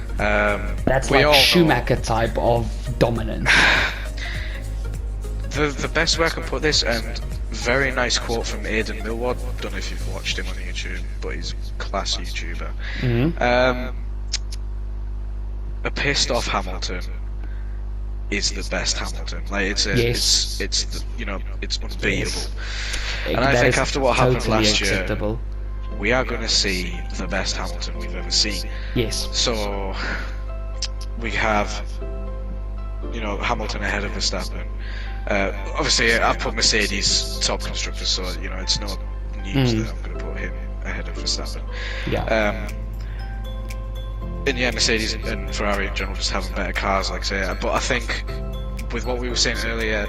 that's like Schumacher type of dominance. The best way I can put this, and very nice quote from Aidan Millward, don't know if you've watched him on YouTube, but he's a class YouTuber. A pissed off Hamilton is the best Hamilton. Like it's you know, it's unbeatable. And I think after what happened last year, we are going to see the best Hamilton we've ever seen. Yes. So we have, you know, Hamilton ahead of Verstappen. Obviously, I've put Mercedes top constructor, so you know it's not news that I'm going to put him ahead of Verstappen. And yeah, Mercedes and Ferrari in general just having better cars, like I say. But I think with what we were saying earlier,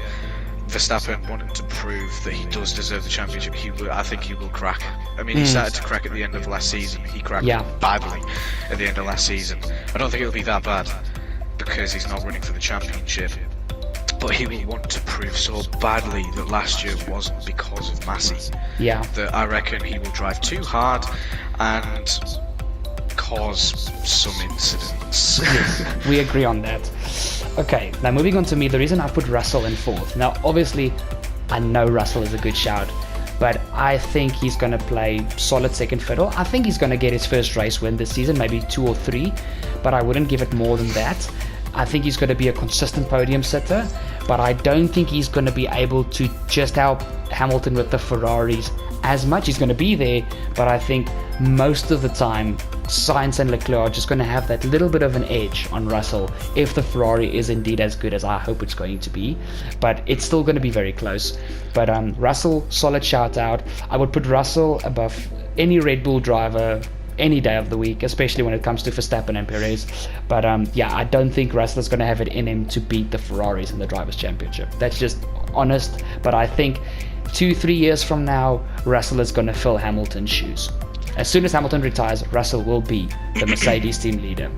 Verstappen wanting to prove that he does deserve the championship, I think he will crack. I mean, he started to crack at the end of last season. He cracked badly at the end of last season. I don't think it'll be that bad because he's not running for the championship. But he will want to prove so badly that last year wasn't because of Massey. That I reckon he will drive too hard and cause some incidents. Yes, we agree on that. Okay, now moving on to me, the reason I put Russell in 4th. Now, obviously, I know Russell is a good shout, but I think he's going to play solid second fiddle. I think he's going to get his first race win this season, maybe 2 or 3, but I wouldn't give it more than that. I think he's going to be a consistent podium sitter, but I don't think he's going to be able to just help Hamilton with the Ferraris as much. He's going to be there, but I think most of the time Sainz and Leclerc are just going to have that little bit of an edge on Russell if the Ferrari is indeed as good as I hope it's going to be, but it's still going to be very close. But Russell, solid shout out. I would put Russell above any Red Bull driver any day of the week, especially when it comes to Verstappen and Perez. But yeah, I don't think Russell is going to have it in him to beat the Ferraris in the Drivers' Championship. That's just honest, but I think 2-3 years from now, Russell is going to fill Hamilton's shoes. As soon as Hamilton retires, Russell will be the Mercedes team leader.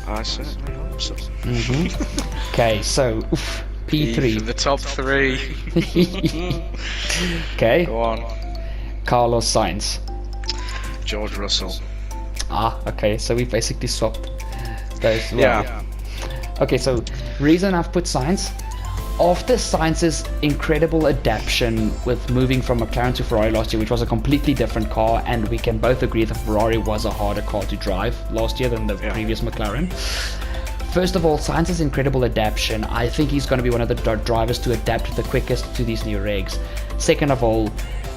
I certainly hope so. Okay, so P3. For the top 3. Okay. Go on. Carlos Sainz. George Russell. Okay, so we basically swapped those. Yeah. Okay, so reason I've put Sainz, after Sainz's incredible adaptation with moving from McLaren to Ferrari last year, which was a completely different car, and we can both agree the Ferrari was a harder car to drive last year than the previous McLaren. First of all, Sainz's incredible adaptation, I think he's going to be one of the drivers to adapt the quickest to these new regs. Second of all,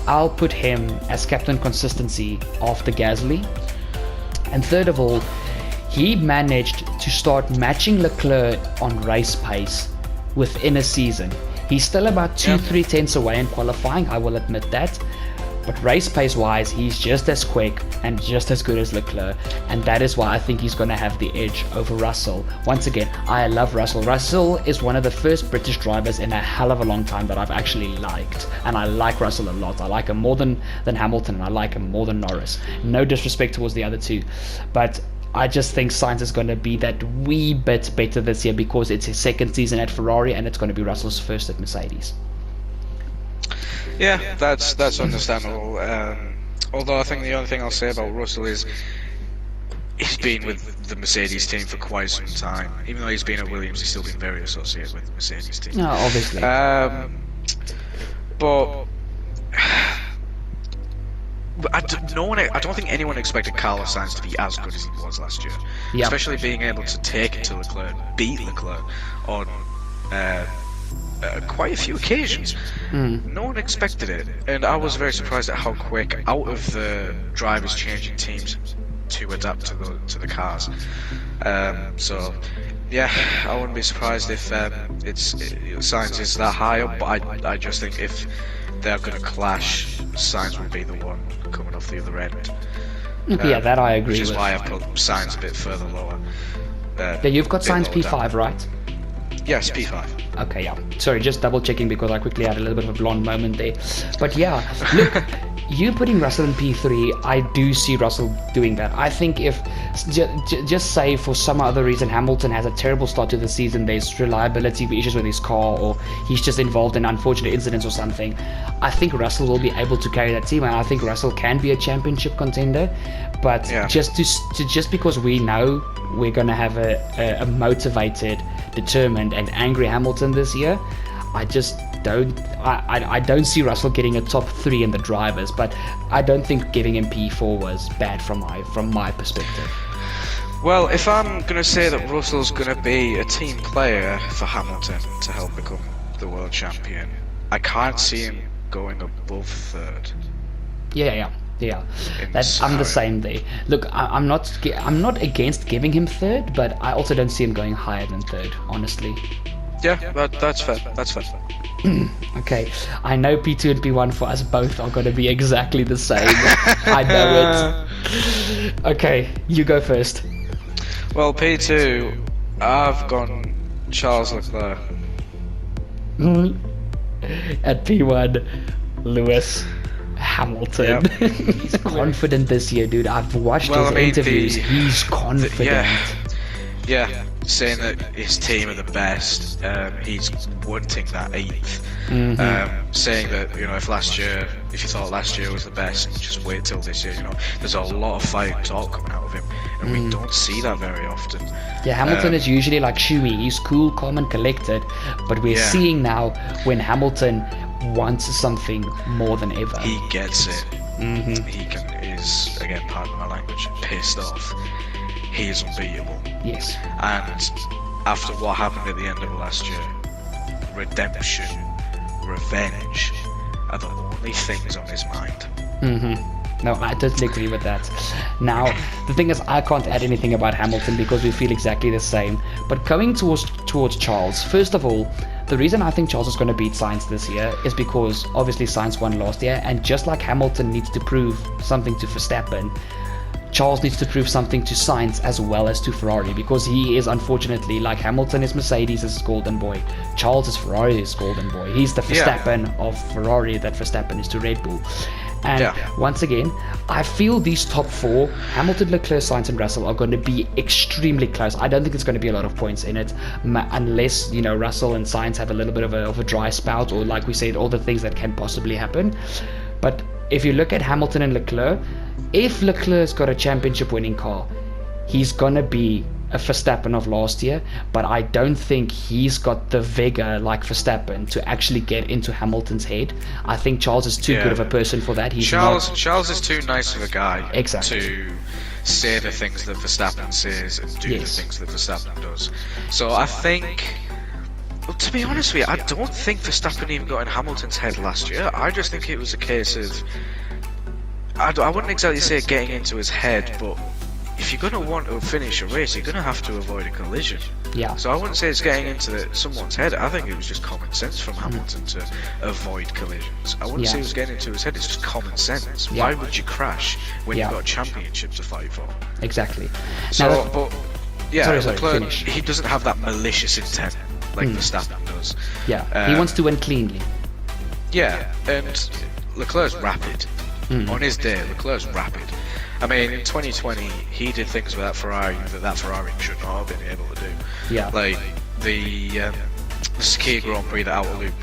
I'll put him as captain consistency after Gasly. And third of all, he managed to start matching Leclerc on race pace within a season. He's still about 2-3 tenths away in qualifying, I will admit that. But race pace wise, he's just as quick and just as good as Leclerc, and that is why I think he's going to have the edge over Russell. Once again, I love Russell. Russell is one of the first British drivers in a hell of a long time that I've actually liked, and I like Russell a lot. I like him more than Hamilton, and I like him more than Norris. No disrespect towards the other two, but I just think Sainz is going to be that wee bit better this year because it's his second season at Ferrari and it's going to be Russell's first at Mercedes. Yeah, that's understandable. Although I think the only thing I'll say about Russell is he's been with the Mercedes team for quite some time. Even though he's been at Williams, he's still been very associated with the Mercedes team. No, obviously. But I don't think anyone expected Carlos Sainz to be as good as he was last year. Yep. Especially being able to take it to Leclerc, beat Leclerc on quite a few occasions. No one expected it, and I was very surprised at how quick out of the drivers changing teams to adapt to the cars. So yeah, I wouldn't be surprised if Sainz is that high up, but I just think if they're going to clash, Sainz will be the one coming off the other end. Yeah, that I agree with. Which is why I put Sainz a bit further lower. Yeah, you've got Sainz P5, right? Yes, P5. Okay, yeah. Sorry, just double checking because I quickly had a little bit of a blonde moment there. But yeah, look, you putting Russell in P3, I do see Russell doing that. I think if, just say for some other reason Hamilton has a terrible start to the season, there's reliability issues with his car, or he's just involved in unfortunate incidents or something, I think Russell will be able to carry that team, and I think Russell can be a championship contender. But just because we know we're going to have a motivated, determined and angry Hamilton this year, I just don't see Russell getting a top 3 in the drivers, but I don't think giving him P4 was bad from my perspective. Well, if I'm going to say that Russell's going to be a team player for Hamilton to help become the world champion, I can't see him going above 3rd. Yeah. I'm the same there. Look, I'm not against giving him 3rd, but I also don't see him going higher than 3rd, honestly. Yeah, that's fair. Okay, I know P2 and P1 for us both are going to be exactly the same. I know it. Okay, you go first. Well, P2, I've gone Charles Leclerc. At P1, Lewis Hamilton. Yep. He's confident this year, dude. I've watched his interviews. He's confident. Yeah, saying that his team are the best. He's wanting that 8th. saying that, if you thought last year was the best, just wait till this year. There's a lot of fire and talk coming out of him, and we don't see that very often. Yeah, Hamilton is usually like Shuey. He's cool, calm, and collected, but we're seeing now when Hamilton wants something more than ever. He gets it. He is, again, pardon my language, pissed off. He is unbeatable. Yes. And after what happened at the end of last year, redemption, revenge are the only things on his mind. No, I totally agree with that. Now, the thing is, I can't add anything about Hamilton because we feel exactly the same. But going towards Charles, first of all, the reason I think Charles is going to beat Sainz this year is because obviously Sainz won last year, and just like Hamilton needs to prove something to Verstappen, Charles needs to prove something to Sainz as well as to Ferrari, because he is, unfortunately, like Hamilton is Mercedes' golden boy, Charles is Ferrari's golden boy. He's the Verstappen of Ferrari that Verstappen is to Red Bull. And once again, I feel these top four, Hamilton, Leclerc, Sainz and Russell, are going to be extremely close. I don't think there's going to be a lot of points in it, unless, Russell and Sainz have a little bit of a dry spout, or like we said, all the things that can possibly happen. But if you look at Hamilton and Leclerc, if Leclerc's got a championship winning car, he's going to be a Verstappen of last year, but I don't think he's got the vigor like Verstappen to actually get into Hamilton's head. I think Charles is too good of a person for that. Charles is too nice of a guy to say the things that Verstappen says and do the things that Verstappen does. So I think, to be honest with you, I don't think Verstappen even got in Hamilton's head last year. I just think it was a case of, I wouldn't exactly say getting into his head, but if you're going to want to finish a race, you're going to have to avoid a collision. Yeah. So I wouldn't say it's getting into someone's head. I think it was just common sense from Hamilton to avoid collisions. I wouldn't say it was getting into his head. It's just common sense. Why would you crash when you've got a championship to fight for? Exactly. So, now, Leclerc, he doesn't have that malicious intent like Verstappen does. Yeah. He wants to win cleanly. Yeah, and Leclerc's rapid. On his day, Leclerc's rapid. I mean, in 2020, he did things with that Ferrari that Ferrari should not have been able to do. Yeah. Like the Ski Grand Prix, the outer loop.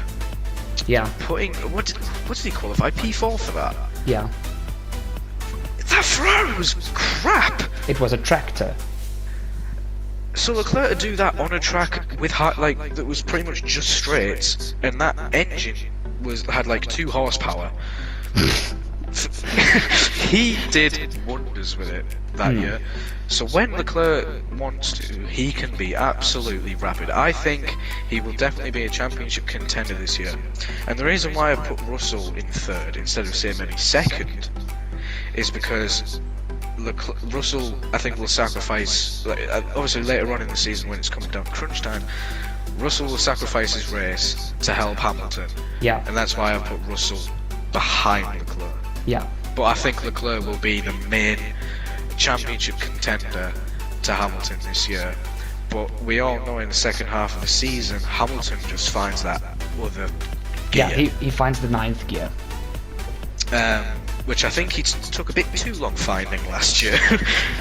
Yeah. Putting what did he qualify? P4 for that. Yeah. That Ferrari was crap. It was a tractor. So Leclerc to do that on a track with that was pretty much just straights, and that engine had like 2 horsepower. He did wonders with it that year. So when Leclerc wants to, he can be absolutely rapid. I think he will definitely be a championship contender this year. And the reason why I put Russell in third instead of say maybe second is because Russell, I think, will sacrifice, obviously later on in the season when it's coming down to crunch time, Russell will sacrifice his race to help Hamilton. Yeah. And that's why I put Russell behind Leclerc. Yeah. But I think Leclerc will be the main championship contender to Hamilton this year. But we all know in the second half of the season, Hamilton just finds that other gear. Yeah, he finds the 9th gear. Which I think he took a bit too long finding last year.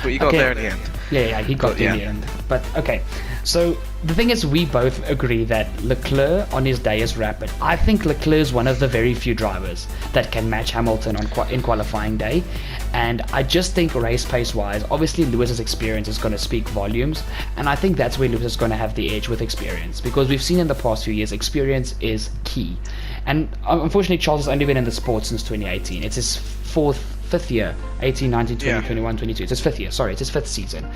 But he got there in the end. Yeah, he got there in the end. But okay, so the thing is, we both agree that Leclerc on his day is rapid. I think Leclerc is one of the very few drivers that can match Hamilton in qualifying day. And I just think race pace wise, obviously Lewis's experience is going to speak volumes. And I think that's where Lewis is going to have the edge with experience. Because we've seen in the past few years, experience is key. And unfortunately, Charles has only been in the sport since 2018. It's his fifth year, 18, 19, 20, 21, 22. It's his 5th year, sorry, it's his 5th season.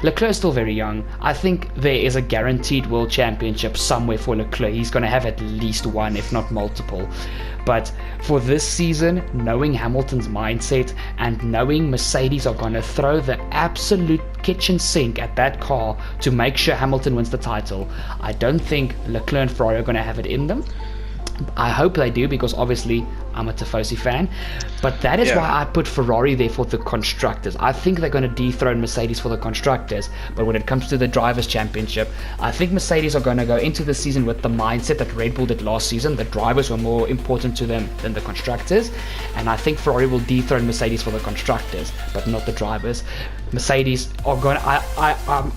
Leclerc is still very young. I think there is a guaranteed world championship somewhere for Leclerc. He's going to have at least one, if not multiple. But for this season, knowing Hamilton's mindset and knowing Mercedes are going to throw the absolute kitchen sink at that car to make sure Hamilton wins the title, I don't think Leclerc and Ferrari are going to have it in them. I hope they do, because obviously I'm a Tifosi fan, but that is why I put Ferrari there for the Constructors. I think they're going to dethrone Mercedes for the Constructors, but when it comes to the Drivers' Championship, I think Mercedes are going to go into the season with the mindset that Red Bull did last season. The drivers were more important to them than the Constructors, and I think Ferrari will dethrone Mercedes for the Constructors, but not the drivers. Mercedes are going to,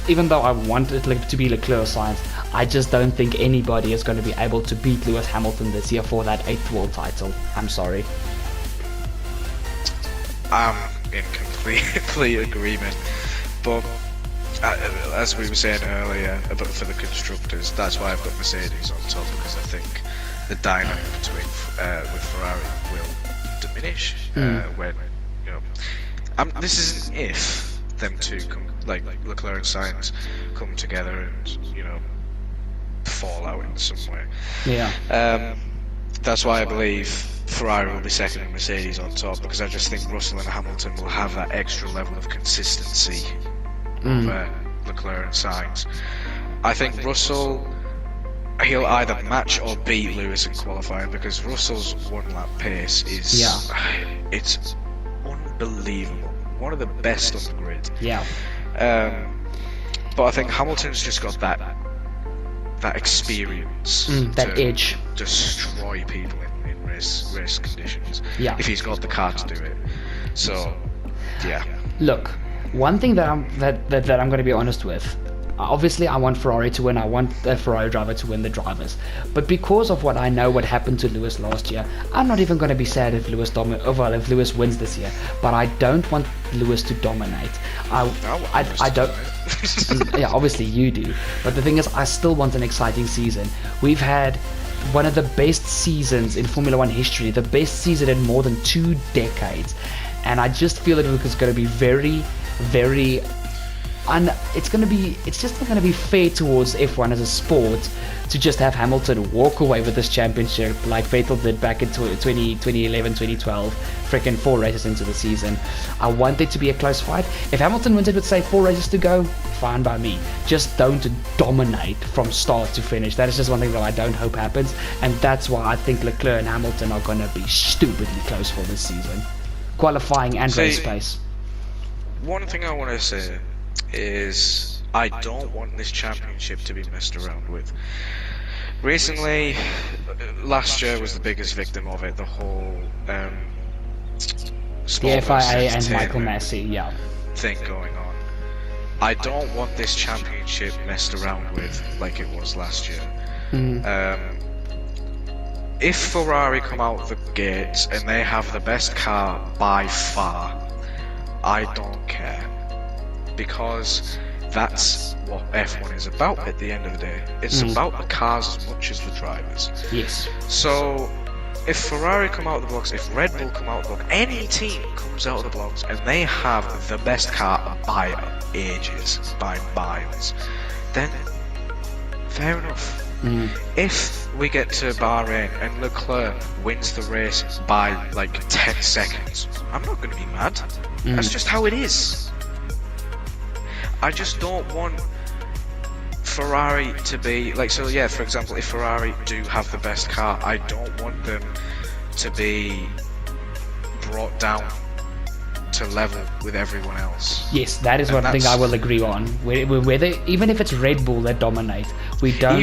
even though I want it to be Leclerc Sainz, I just don't think anybody is going to be able to beat Lewis Hamilton this year for that 8th world title. I'm sorry. I'm in complete agreement, but as we were saying earlier, but for the constructors, that's why I've got Mercedes on top, because I think the dynamic between with Ferrari will diminish when, you know, this isn't if them two come, like Leclerc and Sainz come together and, you know, fall out in some way. Yeah. That's why I believe Ferrari will be second and Mercedes on top, because I just think Russell and Hamilton will have that extra level of consistency over Leclerc and Sainz. I think Russell, he'll either match or beat Lewis in qualifying, because Russell's one-lap pace is it's unbelievable. One of the best on the grid. Yeah. But I think Hamilton's just got that experience, that to edge, destroy people in race conditions. Yeah. If he's got the car to do it. So, yeah. Look, one thing that I'm going to be honest with. Obviously, I want Ferrari to win. I want the Ferrari driver to win the drivers. But because of what I know, what happened to Lewis last year, I'm not even going to be sad if Lewis if Lewis wins this year. But I don't want Lewis to dominate. I don't. Yeah, obviously you do. But the thing is, I still want an exciting season. We've had one of the best seasons in Formula One history, the best season in more than 2 decades, and I just feel that it's going to be very, very. And it's just not going to be fair towards F1 as a sport to just have Hamilton walk away with this championship like Vettel did back in 2011, 2012, freaking 4 races into the season. I want it to be a close fight. If Hamilton wins it with, say, 4 races to go, fine by me. Just don't dominate from start to finish. That is just one thing that I don't hope happens, and that's why I think Leclerc and Hamilton are going to be stupidly close for this season. Qualifying and race pace. One thing I want to say is I don't want this championship to be messed around with. Recently, last year was the biggest victim of it, the whole the FIA and Michael Massey thing going on. I don't want this championship messed around with like it was last year. If Ferrari come out the gates and they have the best car by far, I don't care. Because that's what F1 is about at the end of the day. It's about the cars as much as the drivers. Yes. So, if Ferrari come out of the blocks, if Red Bull come out of the blocks, any team comes out of the blocks and they have the best car by ages, by miles, then fair enough. If we get to Bahrain and Leclerc wins the race by like 10 seconds, I'm not going to be mad. That's just how it is. I just don't want Ferrari to be like, so yeah, for example, if Ferrari do have the best car, I don't want them to be brought down to level with everyone else. Yes, that is one thing I will agree on. Whether, even if it's Red Bull that dominate, we don't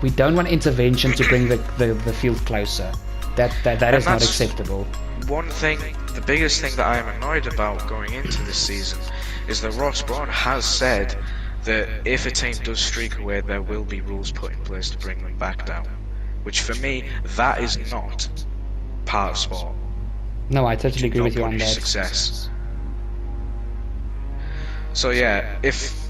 we don't want intervention to bring the field closer. That is not acceptable. One thing, the biggest thing that I am annoyed about going into this season is that Ross Brawn has said that if a team does streak away, there will be rules put in place to bring them back down. Which for me, that is not part of sport. No, I totally agree with you on that. Success. So yeah, if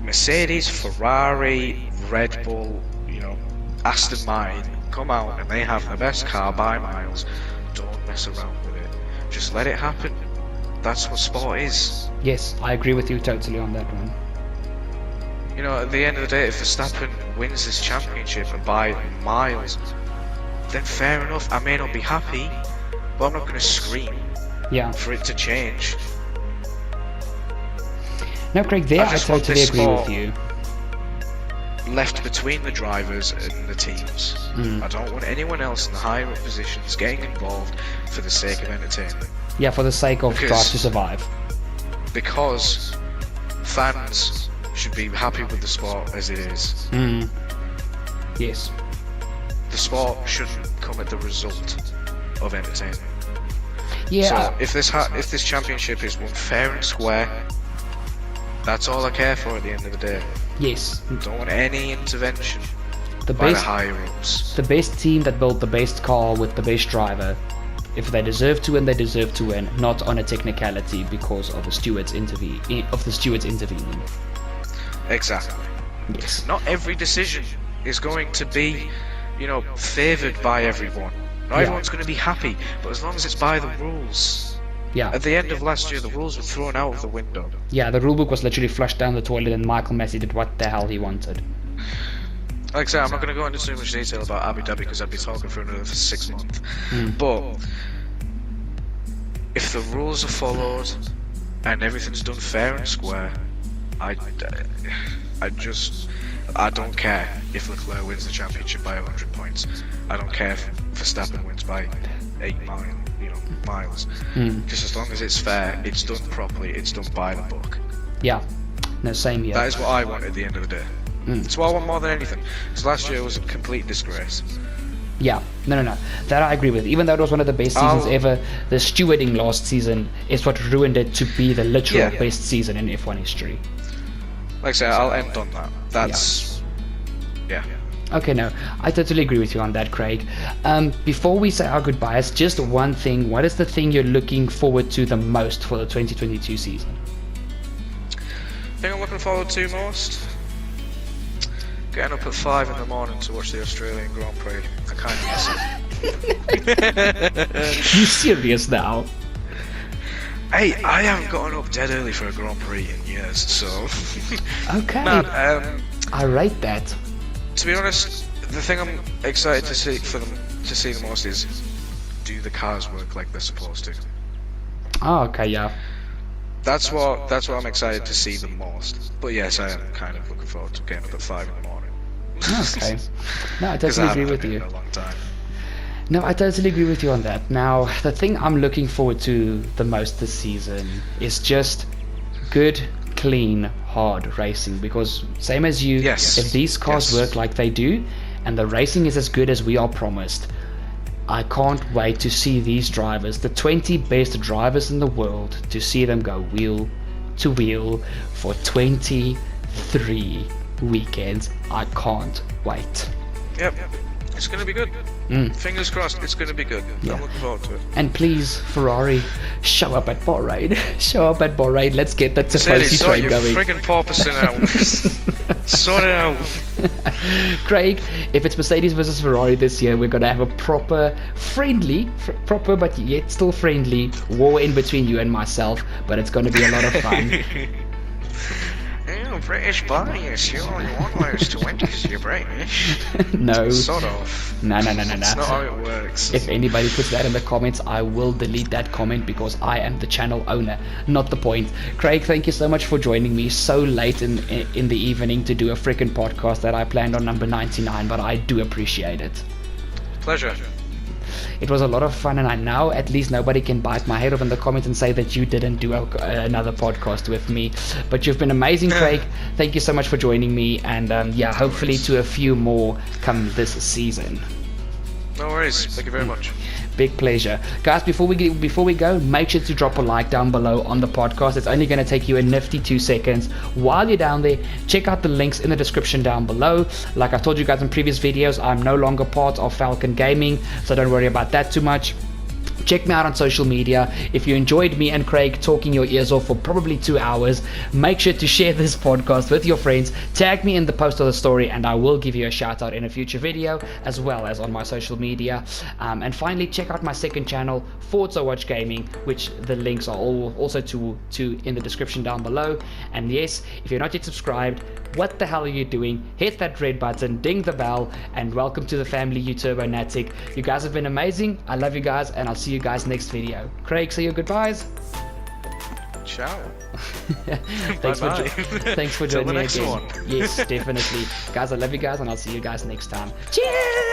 Mercedes, Ferrari, Red Bull, you know, Aston Martin come out and they have the best car by miles, don't mess around with it. Just let it happen. That's what sport is. Yes, I agree with you totally on that one. You know, at the end of the day, if Verstappen wins this championship by miles, then fair enough. I may not be happy, but I'm not going to scream for it to change. No, Craig, I totally agree with you. Left between the drivers and the teams. I don't want anyone else in the higher up positions getting involved for the sake of entertainment. Yeah, for the sake of Drive to Survive. Because fans should be happy with the sport as it is. Yes. The sport shouldn't come at the result of entertainment. Yeah. So if this championship is won fair and square, That's all I care for at the end of the day. Yes. Don't want any intervention The by the best, higher ups. the best team that built the best car with the best driver. If they deserve to win, they deserve to win, not on a technicality because of the stewards intervening. Exactly. Yes. Not every decision is going to be, favoured by everyone. Not everyone's going to be happy, but as long as it's by the rules. Yeah. At the end of last year, the rules were thrown out of the window. Yeah, the rulebook was literally flushed down the toilet and Michael Massey did what the hell he wanted. Like I said, I'm not going to go into too much detail about Abu Dhabi because I'd be talking for another 6 months. But if the rules are followed and everything's done fair and square, I don't care if Leclerc wins the championship by 100 points. I don't care if Verstappen wins by 8 miles. Just as long as it's fair, it's done properly, it's done by the book. Yeah. No, same here. That is what I want at the end of the day. It's what I want more than anything. Because last year was a complete disgrace. Yeah, no. That I agree with. Even though it was one of the best seasons ever, the stewarding last season is what ruined it to be the literal best season in F1 history. Like I said, I'll end on that. That's... Yeah. Okay, no, I totally agree with you on that, Craig. Before we say our goodbyes, just one thing. What is the thing you're looking forward to the most for the 2022 season? The thing I'm looking forward to most? Getting up at 5 in the morning to watch the Australian Grand Prix. I kind of miss it. You serious now? Hey, I haven't gotten up dead early for a Grand Prix in years, so... Okay. Man, I rate that. to be honest, the thing I'm excited to see the most is, do the cars work like they're supposed to? Oh, okay, yeah. That's what I'm excited to see the most. But yes, I am kind of looking forward to getting up at 5 in the morning. Okay. No, I totally agree with you. In a long time. No, I totally agree with you on that. Now, the thing I'm looking forward to the most this season is just good, clean, hard racing. Because same as you, if these cars work like they do, and the racing is as good as we are promised, I can't wait to see these drivers, the 20 best drivers in the world, to see them go wheel to wheel for 23 weekends. I can't wait. Yep, it's going to be good. Fingers crossed, it's going to be good. I'm looking forward to it. And please, Ferrari, show up at Bahrain. Show up at Bahrain. Let's get that Tifosi train going. Sort your friggin' porpoising out. Sort it out. Craig, if it's Mercedes versus Ferrari this year, we're going to have a proper but yet still friendly war in between you and myself. But it's going to be a lot of fun. British bias, you only want those 20 because you're British. No. Sort of. No. That's not how it works. If anybody puts that in the comments, I will delete that comment because I am the channel owner, not the point. Craig, thank you so much for joining me so late in the evening to do a freaking podcast that I planned on number 99, but I do appreciate it. Pleasure. It was a lot of fun, and I now at least nobody can bite my head off in the comments and say that you didn't do another podcast with me. But you've been amazing, Craig. Thank you so much for joining me, and hopefully to a few more come this season. No worries. Thank you very much. Big pleasure. Guys, before we go, make sure to drop a like down below on the podcast. It's only going to take you a nifty 2 seconds. While you're down there, check out the links in the description down below. Like I told you guys in previous videos, I'm no longer part of Falcon Gaming, so don't worry about that too much. Check me out on social media. If you enjoyed me and Craig talking your ears off for probably 2 hours, make sure to share this podcast with your friends. Tag me in the post of the story and I will give you a shout out in a future video, as well as on my social media. And finally, check out my second channel, iiTzAssassins Gaming, which the links are also to in the description down below. And yes, if you're not yet subscribed, what the hell are you doing? Hit that red button, ding the bell, and welcome to the family, you Turbonatic. You guys have been amazing. I love you guys, and I'll see you guys next video. Craig, say your goodbyes. Ciao. Thanks for joining me again. One. Yes, definitely. Guys, I love you guys, and I'll see you guys next time. Cheers!